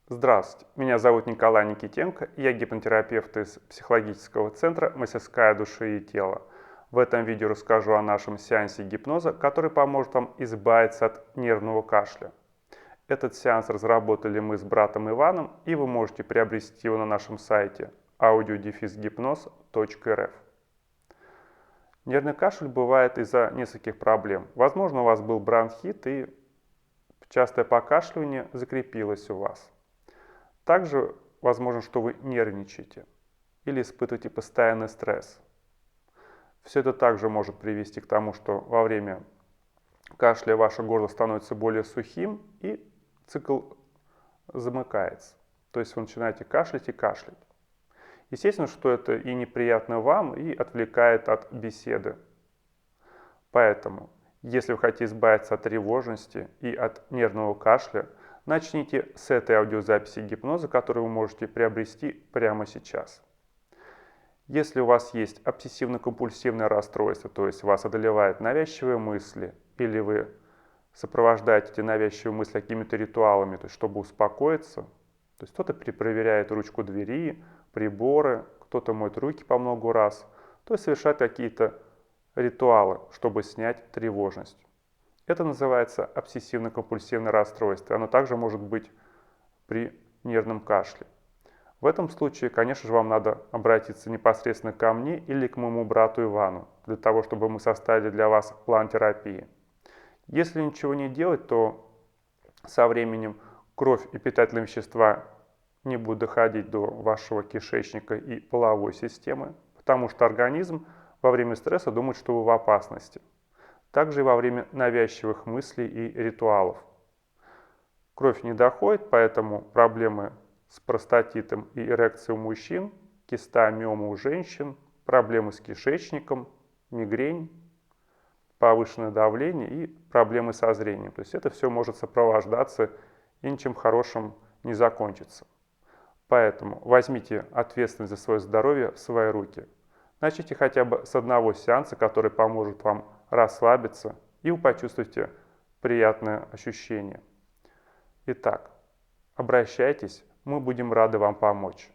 Здравствуйте, меня зовут Николай Никитенко, я гипнотерапевт из психологического центра «Мастерская души и тела». В этом видео расскажу о нашем сеансе гипноза, который поможет вам избавиться от нервного кашля. Этот сеанс разработали мы с братом Иваном, и вы можете приобрести его на нашем сайте audio-гипноз.рф. Нервный кашель бывает из-за нескольких проблем. Возможно, у вас был бронхит и частое покашливание закрепилось у вас. Также возможно, что вы нервничаете или испытываете постоянный стресс. Все это также может привести к тому, что во время кашля ваше горло становится более сухим и цикл замыкается. То есть вы начинаете кашлять и кашлять. Естественно, что это и неприятно вам, и отвлекает от беседы. Поэтому, если вы хотите избавиться от тревожности и от нервного кашля, начните с этой аудиозаписи гипноза, которую вы можете приобрести прямо сейчас. Если у вас есть обсессивно-компульсивное расстройство, то есть вас одолевают навязчивые мысли, или вы сопровождаете эти навязчивые мысли какими-то ритуалами, то есть чтобы успокоиться, то есть кто-то перепроверяет ручку двери, приборы, кто-то моет руки по много раз, то есть совершает какие-то ритуалы, чтобы снять тревожность. Это называется обсессивно-компульсивное расстройство. Оно также может быть при нервном кашле. В этом случае, конечно же, вам надо обратиться непосредственно ко мне или к моему брату Ивану, для того, чтобы мы составили для вас план терапии. Если ничего не делать, то со временем кровь и питательные вещества не будут доходить до вашего кишечника и половой системы, потому что организм во время стресса думает, что вы в опасности. Также и во время навязчивых мыслей и ритуалов. Кровь не доходит, поэтому проблемы с простатитом и эрекцией у мужчин, киста, миома у женщин, проблемы с кишечником, мигрень, повышенное давление и проблемы со зрением. То есть это все может сопровождаться и ничем хорошим не закончится. Поэтому возьмите ответственность за свое здоровье в свои руки. Начните хотя бы с одного сеанса, который поможет вам расслабиться, и вы почувствуете приятное ощущение. Итак, обращайтесь, мы будем рады вам помочь.